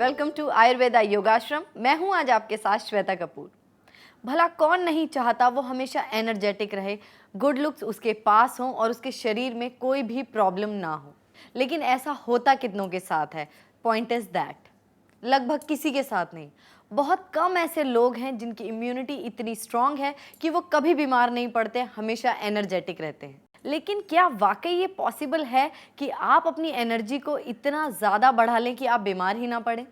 Welcome to Ayurveda योगाश्रम। मैं हूं आज आपके साथ श्वेता कपूर। भला कौन नहीं चाहता वो हमेशा एनर्जेटिक रहे, गुड लुक्स उसके पास हों और उसके शरीर में कोई भी प्रॉब्लम ना हो। लेकिन ऐसा होता कितनों के साथ है? पॉइंट इज दैट लगभग किसी के साथ नहीं। बहुत कम ऐसे लोग हैं जिनकी इम्यूनिटी इतनी स्ट्रांग है कि वो कभी बीमार नहीं पड़ते, हमेशा एनर्जेटिक रहते हैं। लेकिन क्या वाकई ये पॉसिबल है कि आप अपनी एनर्जी को इतना ज़्यादा बढ़ा लें कि आप बीमार ही ना पड़ें?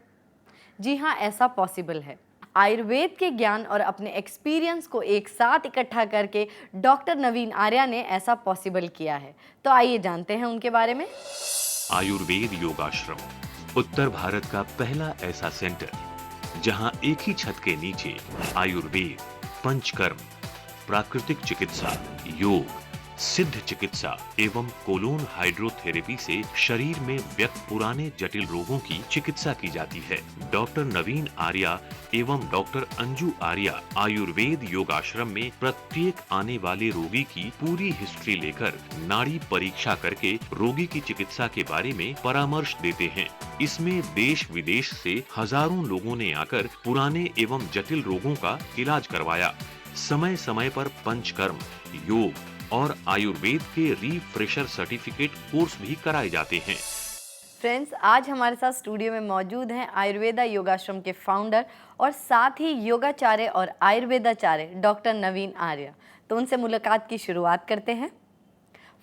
जी हाँ, ऐसा पॉसिबल है। आयुर्वेद के ज्ञान और अपने एक्सपीरियंस को एक साथ इकट्ठा करके डॉक्टर नवीन आर्या ने ऐसा पॉसिबल किया है। तो आइए जानते हैं उनके बारे में। आयुर्वेद योगाश्रम उत्तर भारत का पहला ऐसा सेंटर जहां एक ही छत के नीचे आयुर्वेद, पंचकर्म, प्राकृतिक चिकित्सा, योग, सिद्ध चिकित्सा एवं कोलोन हाइड्रोथेरेपी से शरीर में व्यक्त पुराने जटिल रोगों की चिकित्सा की जाती है। डॉक्टर नवीन आर्या एवं डॉक्टर अंजू आर्या आयुर्वेद योगाश्रम में प्रत्येक आने वाले रोगी की पूरी हिस्ट्री लेकर नाड़ी परीक्षा करके रोगी की चिकित्सा के बारे में परामर्श देते हैं। इसमें देश विदेश से हजारों लोगों ने आकर पुराने एवं जटिल रोगों का इलाज करवाया। समय समय पर पंचकर्म, योग और आयुर्वेद के रिफ्रेशर सर्टिफिकेट कोर्स भी कराए जाते हैं। फ्रेंड्स, आज हमारे साथ स्टूडियो में मौजूद हैं आयुर्वेदा योगाश्रम के फाउंडर और साथ ही योगाचार्य और आयुर्वेदाचार्य डॉक्टर नवीन आर्या। तो उनसे मुलाकात की शुरुआत करते हैं।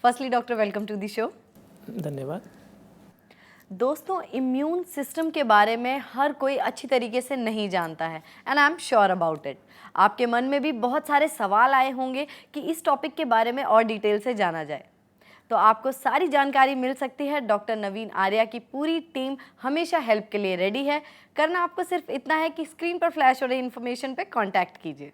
Firstly doctor, welcome to the show. धन्यवाद। दोस्तों, इम्यून सिस्टम के बारे में हर कोई अच्छी तरीके से नहीं जानता है and I am sure about it. आपके मन में भी बहुत सारे सवाल आए होंगे कि इस टॉपिक के बारे में और डिटेल से जाना जाए। तो आपको सारी जानकारी मिल सकती है। डॉक्टर नवीन आर्या की पूरी टीम हमेशा हेल्प के लिए रेडी है। करना आपको सिर्फ इतना है कि स्क्रीन पर फ्लैश हो रही इन्फॉर्मेशन पे कांटेक्ट कीजिए।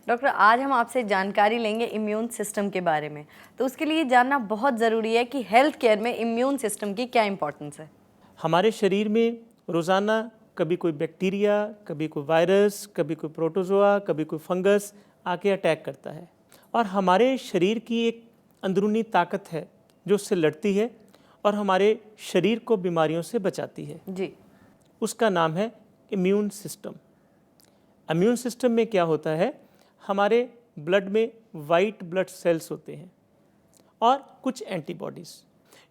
डॉक्टर, आज हम आपसे जानकारी लेंगे इम्यून सिस्टम के बारे में। तो उसके लिए जानना बहुत ज़रूरी है कि हेल्थ केयर में इम्यून सिस्टम की क्या इंपॉर्टेंस है। हमारे शरीर में रोज़ाना कभी कोई बैक्टीरिया, कभी कोई वायरस, कभी कोई प्रोटोजोआ, कभी कोई फंगस आके अटैक करता है और हमारे शरीर की एक अंदरूनी ताकत है जो उससे लड़ती है और हमारे शरीर को बीमारियों से बचाती है जी। उसका नाम है इम्यून सिस्टम। इम्यून सिस्टम में क्या होता है, हमारे ब्लड में वाइट ब्लड सेल्स होते हैं और कुछ एंटीबॉडीज़।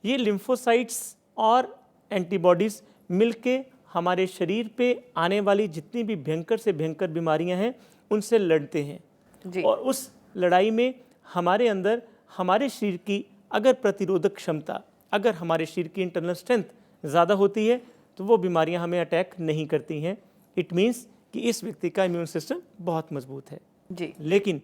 ये लिम्फोसाइट्स और एंटीबॉडीज़ मिलके हमारे शरीर पे आने वाली जितनी भी भयंकर से भयंकर बीमारियां हैं उनसे लड़ते हैं जी। और उस लड़ाई में हमारे अंदर हमारे शरीर की अगर प्रतिरोधक क्षमता, अगर हमारे शरीर की इंटरनल स्ट्रेंथ ज़्यादा होती है तो वो बीमारियां हमें अटैक नहीं करती हैं। इट मीन्स कि इस व्यक्ति का इम्यून सिस्टम बहुत मजबूत है जी। लेकिन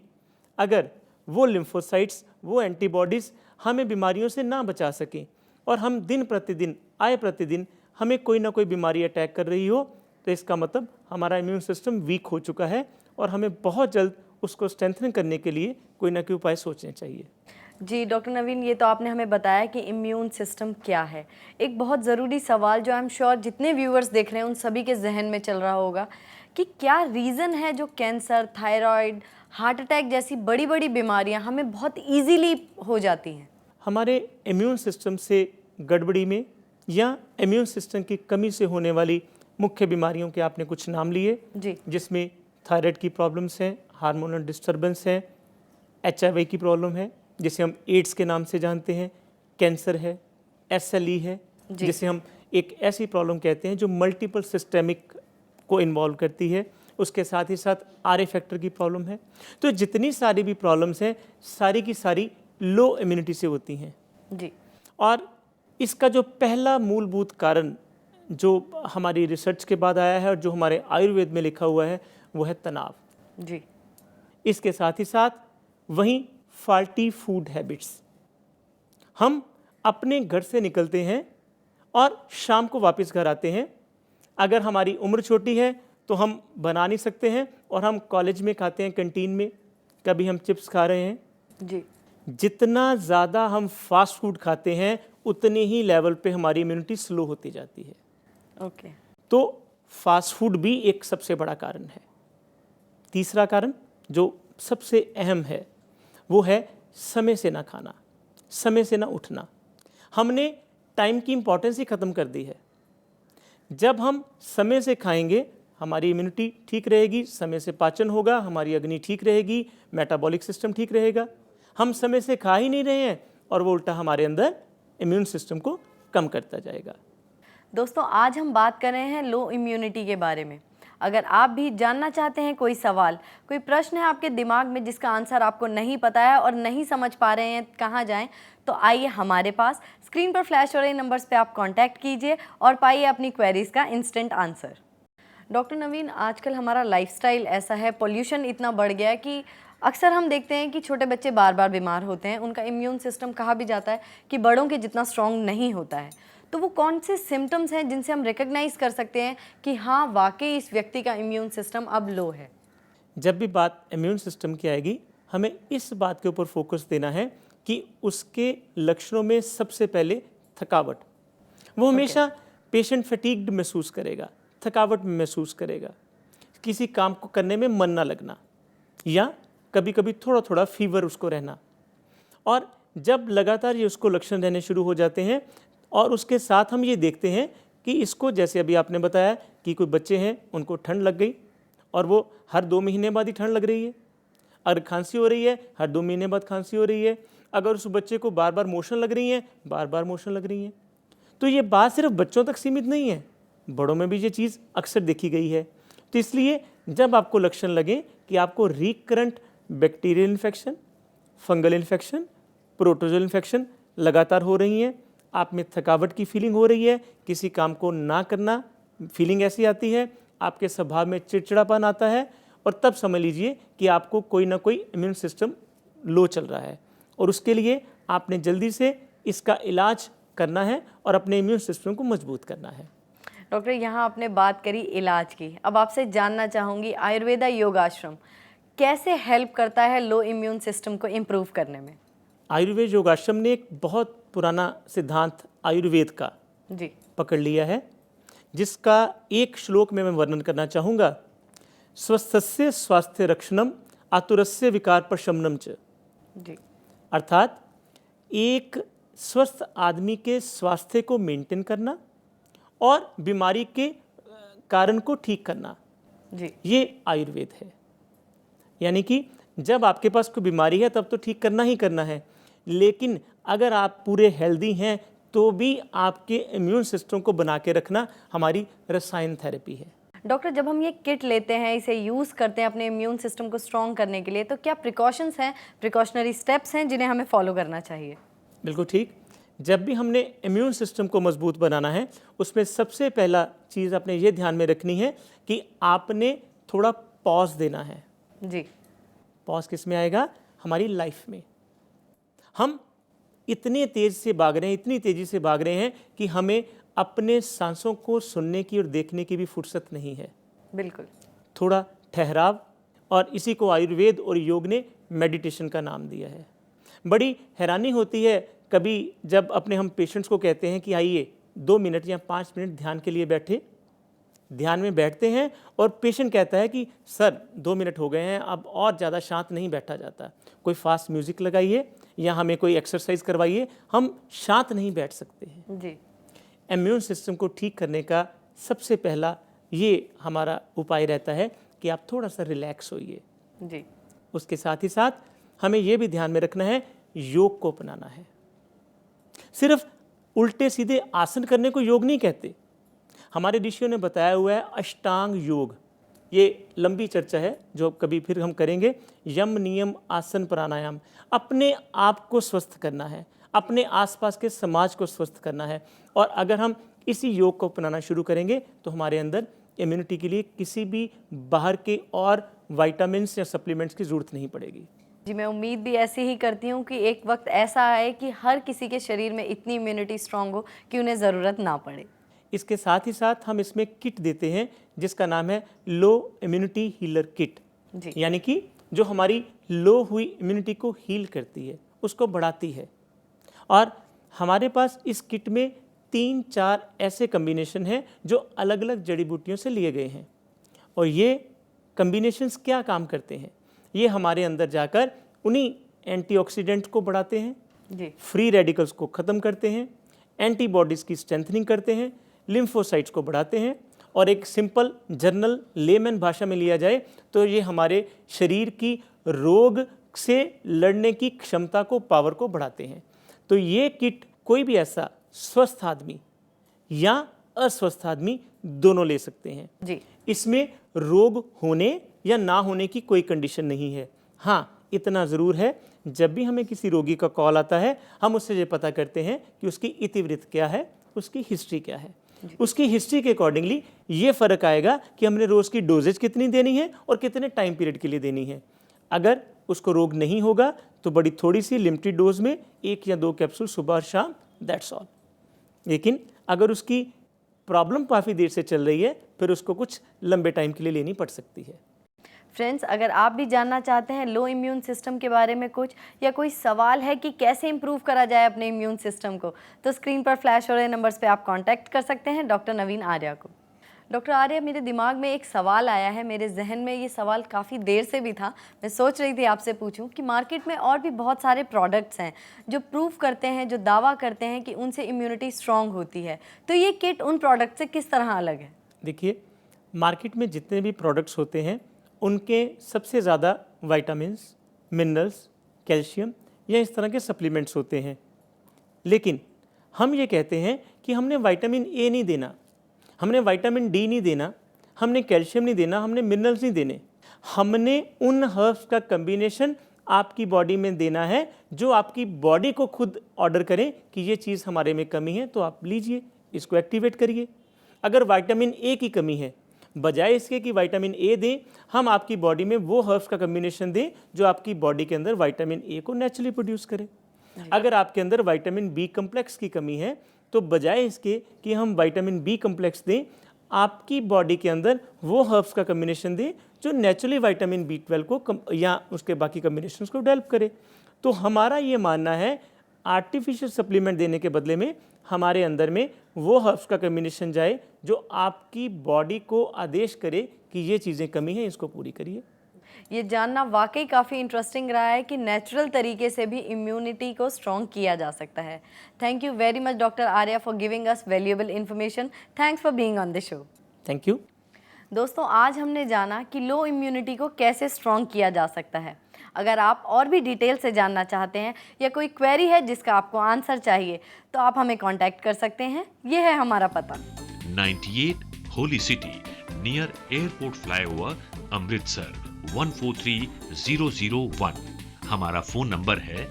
अगर वो लिम्फोसाइट्स, वो एंटीबॉडीज़ हमें बीमारियों से ना बचा सकें और हम दिन प्रतिदिन, आए प्रतिदिन हमें कोई ना कोई बीमारी अटैक कर रही हो तो इसका मतलब हमारा इम्यून सिस्टम वीक हो चुका है और हमें बहुत जल्द उसको स्ट्रेंथन करने के लिए कोई ना कोई उपाय सोचने चाहिए। जी डॉक्टर नवीन, ये तो आपने हमें बताया कि इम्यून सिस्टम क्या है। एक बहुत ज़रूरी सवाल जो आई एम श्योर जितने व्यूअर्स देख रहे हैं उन सभी के जहन में चल रहा होगा कि क्या रीज़न है जो कैंसर, थायराइड, हार्ट अटैक जैसी बड़ी बड़ी बीमारियां हमें बहुत ईजीली हो जाती हैं। हमारे इम्यून सिस्टम से गड़बड़ी में या इम्यून सिस्टम की कमी से होने वाली मुख्य बीमारियों के आपने कुछ नाम लिए जी। जिसमें थायराइड की प्रॉब्लम्स हैं, हार्मोनल डिस्टर्बेंस है, HIV की प्रॉब्लम है जिसे हम एड्स के नाम से जानते हैं, कैंसर है, SLE है जिसे हम एक ऐसी प्रॉब्लम कहते हैं जो मल्टीपल सिस्टेमिक को इन्वॉल्व करती है। उसके साथ ही साथ RA फैक्टर की प्रॉब्लम है। तो जितनी सारी भी प्रॉब्लम्स हैं सारी की सारी लो इम्यूनिटी से होती हैं जी। और इसका जो पहला मूलभूत कारण जो हमारी रिसर्च के बाद आया है और जो हमारे आयुर्वेद में लिखा हुआ है वो है तनाव। जी। इसके साथ ही साथ वहीं फाल्टी फूड हैबिट्स। हम अपने घर से निकलते हैं और शाम को वापस घर आते हैं। अगर हमारी उम्र छोटी है तो हम बना नहीं सकते हैं और हम कॉलेज में खाते हैं, कैंटीन में, कभी हम चिप्स खा रहे हैं। जी। जितना ज़्यादा हम फास्ट फूड खाते हैं उतने ही लेवल पे हमारी इम्यूनिटी स्लो होती जाती है। ओके। तो फास्ट फूड भी एक सबसे बड़ा कारण है। तीसरा कारण जो सबसे अहम है वो है समय से ना खाना, समय से ना उठना। हमने टाइम की इम्पोर्टेंस ही ख़त्म कर दी है। जब हम समय से खाएंगे हमारी इम्यूनिटी ठीक रहेगी, समय से पाचन होगा, हमारी अग्नि ठीक रहेगी, मेटाबॉलिक सिस्टम ठीक रहेगा। हम समय से खा ही नहीं रहे हैं और वो उल्टा हमारे अंदर इम्यून सिस्टम को कम करता जाएगा। दोस्तों, आज हम बात कर रहे हैं लो इम्यूनिटी के बारे में। अगर आप भी जानना चाहते हैं, कोई सवाल, कोई प्रश्न है आपके दिमाग में जिसका आंसर आपको नहीं पता है और नहीं समझ पा रहे हैं कहाँ जाएं, तो आइए हमारे पास। स्क्रीन पर फ्लैश हो रहे नंबर्स पे आप कांटेक्ट कीजिए और पाइए अपनी क्वेरीज का इंस्टेंट आंसर। डॉक्टर नवीन, आजकल हमारा लाइफस्टाइल ऐसा है, पोल्यूशन इतना बढ़ गया है कि अक्सर हम देखते हैं कि छोटे बच्चे बार बार बीमार होते हैं। उनका इम्यून सिस्टम कहा भी जाता है कि बड़ों के जितना स्ट्रॉन्ग नहीं होता है। तो वो कौन से सिम्टम्स हैं जिनसे हम रिकग्नाइज कर सकते हैं कि हाँ, वाकई इस व्यक्ति का इम्यून सिस्टम अब लो है? जब भी बात इम्यून सिस्टम की आएगी, हमें इस बात के ऊपर फोकस देना है कि उसके लक्षणों में सबसे पहले थकावट। वो हमेशा पेशेंट फटीग्ड महसूस करेगा, थकावट महसूस करेगा, किसी काम को करने में मन ना लगना, या कभी कभी थोड़ा थोड़ा फीवर उसको रहना। और जब लगातार ये उसको लक्षण रहने शुरू हो जाते हैं और उसके साथ हम ये देखते हैं कि इसको, जैसे अभी आपने बताया कि कोई बच्चे हैं उनको ठंड लग गई और वो हर 2 महीने बाद ही ठंड लग रही है, अगर खांसी हो रही है हर 2 महीने बाद खांसी हो रही है, अगर उस बच्चे को बार बार मोशन लग रही है, बार बार मोशन लग रही है। तो ये बात सिर्फ बच्चों तक सीमित नहीं है, बड़ों में भी ये चीज़ अक्सर देखी गई है। तो इसलिए जब आपको लक्षण लगे कि आपको recurrent bacterial infection, fungal infection, protozoal infection लगातार हो रही हैं, आप में थकावट की फीलिंग हो रही है, किसी काम को ना करना फीलिंग ऐसी आती है, आपके स्वभाव में चिड़चिड़ापन आता है, और तब समझ लीजिए कि आपको कोई ना कोई इम्यून सिस्टम लो चल रहा है और उसके लिए आपने जल्दी से इसका इलाज करना है और अपने इम्यून सिस्टम को मजबूत करना है। डॉक्टर, यहाँ आपने बात करी इलाज की, अब आपसे जानना चाहूँगी आयुर्वेदा योगाश्रम कैसे हेल्प करता है लो इम्यून सिस्टम को इम्प्रूव करने में? आयुर्वेद योगाश्रम ने एक बहुत पुराना सिद्धांत आयुर्वेद का जी पकड़ लिया है, जिसका एक श्लोक में मैं वर्णन करना चाहूँगा। स्वस्थस्य स्वास्थ्य रक्षणम आतुरस्य विकार प्रशमनम च। जी, अर्थात एक स्वस्थ आदमी के स्वास्थ्य को मेंटेन करना और बीमारी के कारण को ठीक करना, जी, ये आयुर्वेद है। यानी कि जब आपके पास कोई बीमारी है तब तो ठीक करना ही करना है, लेकिन अगर आप पूरे हेल्दी हैं तो भी आपके इम्यून सिस्टम को बना के रखना हमारी रसायन थेरेपी है। डॉक्टर, जब हम ये किट लेते हैं, इसे यूज़ करते हैं अपने इम्यून सिस्टम को स्ट्रॉन्ग करने के लिए, तो क्या प्रिकॉशंस हैं, प्रिकॉशनरी स्टेप्स हैं जिन्हें हमें फॉलो करना चाहिए? बिल्कुल ठीक। जब भी हमने इम्यून सिस्टम को मजबूत बनाना है, उसमें सबसे पहला चीज़ आपने ये ध्यान में रखनी है कि आपने थोड़ा पॉज देना है। जी, पॉज किस में आएगा? हमारी लाइफ में। हम इतने तेज से भाग रहे हैं, इतनी तेज़ी से भाग रहे हैं कि हमें अपने सांसों को सुनने की और देखने की भी फुर्सत नहीं है। बिल्कुल। थोड़ा ठहराव, और इसी को आयुर्वेद और योग ने मेडिटेशन का नाम दिया है। बड़ी हैरानी होती है कभी जब अपने हम पेशेंट्स को कहते हैं कि आइए 2 मिनट या 5 मिनट ध्यान के लिए बैठे, ध्यान में बैठते हैं और पेशेंट कहता है कि सर 2 मिनट हो गए हैं, अब और ज़्यादा शांत नहीं बैठा जाता, कोई फास्ट म्यूज़िक लगाइए या हमें कोई एक्सरसाइज करवाइए, हम शांत नहीं बैठ सकते हैं। जी, इम्यून सिस्टम को ठीक करने का सबसे पहला ये हमारा उपाय रहता है कि आप थोड़ा सा रिलैक्स होइए। जी, उसके साथ ही साथ हमें ये भी ध्यान में रखना है, योग को अपनाना है। सिर्फ उल्टे सीधे आसन करने को योग नहीं कहते, हमारे ऋषियों ने बताया हुआ है अष्टांग योग। ये लंबी चर्चा है जो कभी फिर हम करेंगे। यम, नियम, आसन, प्राणायाम। अपने आप को स्वस्थ करना है, अपने आसपास के समाज को स्वस्थ करना है, और अगर हम इसी योग को अपनाना शुरू करेंगे तो हमारे अंदर इम्यूनिटी के लिए किसी भी बाहर के और विटामिन्स या सप्लीमेंट्स की ज़रूरत नहीं पड़ेगी। जी, मैं उम्मीद भी ऐसी ही करती हूँ कि एक वक्त ऐसा आए कि हर किसी के शरीर में इतनी इम्यूनिटी स्ट्रांग हो कि उन्हें ज़रूरत ना पड़े। इसके साथ ही साथ हम इसमें किट देते हैं जिसका नाम है लो इम्यूनिटी हीलर किट। जी, यानी कि जो हमारी लो हुई इम्यूनिटी को हील करती है, उसको बढ़ाती है। और हमारे पास इस किट में 3-4 ऐसे कम्बिनेशन हैं जो अलग अलग जड़ी बूटियों से लिए गए हैं, और ये कम्बिनेशंस क्या काम करते हैं? ये हमारे अंदर जाकर उन्हीं एंटीऑक्सीडेंट को बढ़ाते हैं, जी, फ्री रेडिकल्स को ख़त्म करते हैं, एंटीबॉडीज़ की स्ट्रेंथनिंग करते हैं, लिम्फोसाइट्स को बढ़ाते हैं। और एक सिंपल जर्नल लेमन भाषा में लिया जाए तो ये हमारे शरीर की रोग से लड़ने की क्षमता को, पावर को बढ़ाते हैं। तो ये किट कोई भी ऐसा स्वस्थ आदमी या अस्वस्थ आदमी दोनों ले सकते हैं जी। इसमें रोग होने या ना होने की कोई कंडीशन नहीं है। हाँ, इतना ज़रूर है, जब भी हमें किसी रोगी का कॉल आता है हम उससे ये पता करते हैं कि उसकी इतिवृत्त क्या है, उसकी हिस्ट्री क्या है। उसकी हिस्ट्री के अकॉर्डिंगली ये फ़र्क आएगा कि हमने रोज़ की डोजेज कितनी देनी है और कितने टाइम पीरियड के लिए देनी है। अगर उसको रोग नहीं होगा तो बड़ी थोड़ी सी लिमिटेड डोज में 1 या 2 कैप्सूल सुबह और शाम, दैट्स ऑल। लेकिन अगर उसकी प्रॉब्लम काफ़ी देर से चल रही है फिर उसको कुछ लंबे टाइम के लिए लेनी पड़ सकती है। फ्रेंड्स, अगर आप भी जानना चाहते हैं लो इम्यून सिस्टम के बारे में कुछ, या कोई सवाल है कि कैसे इम्प्रूव करा जाए अपने इम्यून सिस्टम को, तो स्क्रीन पर फ्लैश हो रहे नंबर्स पे आप कांटेक्ट कर सकते हैं डॉक्टर नवीन आर्या को। डॉक्टर आर्या, मेरे दिमाग में एक सवाल आया है, मेरे जहन में ये सवाल काफ़ी देर से भी था। मैं सोच रही थी आपसे पूछूं कि मार्केट में और भी बहुत सारे प्रोडक्ट्स हैं जो प्रूव करते हैं, जो दावा करते हैं कि उनसे इम्यूनिटी स्ट्रांग होती है, तो ये किट उन प्रोडक्ट से किस तरह अलग है? देखिए, मार्केट में जितने भी प्रोडक्ट्स होते हैं उनके सबसे ज़्यादा विटामिन्स, मिनरल्स, कैल्शियम या इस तरह के सप्लीमेंट्स होते हैं। लेकिन हम ये कहते हैं कि हमने विटामिन ए नहीं देना, हमने विटामिन डी नहीं देना, हमने कैल्शियम नहीं देना, हमने मिनरल्स नहीं देने, हमने उन हर्ब्स का कम्बिनेशन आपकी बॉडी में देना है जो आपकी बॉडी को खुद ऑर्डर करें कि ये चीज़ हमारे में कमी है तो आप लीजिए, इसको एक्टिवेट करिए। अगर विटामिन ए की कमी है, बजाय इसके कि विटामिन ए दें, हम आपकी बॉडी में वो हर्ब्स का कम्बिनेशन दें जो आपकी बॉडी के अंदर विटामिन ए को नेचुरली प्रोड्यूस करे। अगर आपके अंदर विटामिन बी कम्प्लेक्स की कमी है तो बजाय इसके कि हम विटामिन बी कम्प्लेक्स दें, आपकी बॉडी के अंदर वो हर्ब्स का कम्बिनेशन दें जो नेचुरली विटामिन B12 को या उसके बाकी कम्बिनेशंस को डेवलप करे। तो हमारा ये मानना है आर्टिफिशियल सप्लीमेंट देने के बदले में हमारे अंदर में वो हर्ब्स का कम्बिनेशन जाए जो आपकी बॉडी को आदेश करे कि ये चीज़ें कमी हैं, इसको पूरी करिए। ये जानना वाकई काफ़ी इंटरेस्टिंग रहा है कि नेचुरल तरीके से भी इम्यूनिटी को स्ट्रॉन्ग किया जा सकता है। Thank you very much doctor Arya for giving us valuable information. Thanks for being on the show. Thank you. दोस्तों, आज हमने जाना कि लो इम्यूनिटी को कैसे स्ट्रॉन्ग किया जा सकता है। अगर आप और भी डिटेल से जानना चाहते हैं या कोई क्वेरी है जिसका आपको आंसर चाहिए तो आप हमें कांटेक्ट कर सकते हैं। ये है हमारा पता, 98 holy city near airport flyover, Amritsar 143001। हमारा फोन नंबर है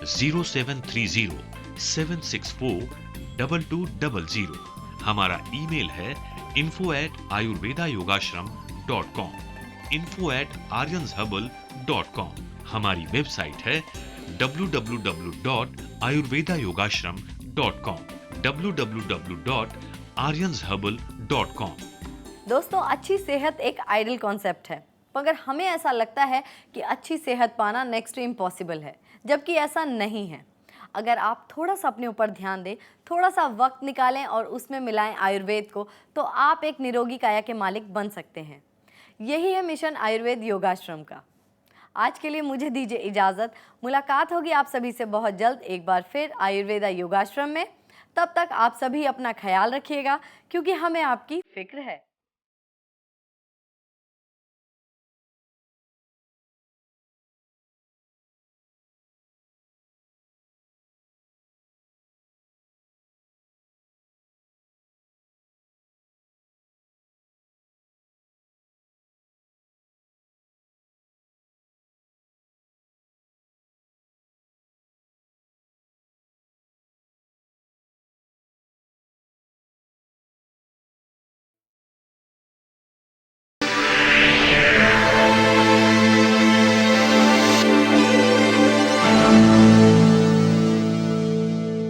0730-764-2200। हमारा ईमेल है info@ayurvedayogashram.com, info@aryansherbal.com। हमारी वेबसाइट है www.ayurvedayogashram.com, www.aryansherbal.com। दोस्तों, अच्छी सेहत एक आइडियल कॉन्सेप्ट है, मगर हमें ऐसा लगता है कि अच्छी सेहत पाना नेक्स्ट टू इम्पॉसिबल है, जबकि ऐसा नहीं है। अगर आप थोड़ा सा अपने ऊपर ध्यान दें, थोड़ा सा वक्त निकालें और उसमें मिलाएं आयुर्वेद को, तो आप एक निरोगी काया के मालिक बन सकते हैं। यही है मिशन आयुर्वेद योगाश्रम का। आज के लिए मुझे दीजिए इजाज़त। मुलाकात होगी आप सभी से बहुत जल्द एक बार फिर आयुर्वेदा योगाश्रम में। तब तक आप सभी अपना ख्याल रखिएगा, क्योंकि हमें आपकी फिक्र है।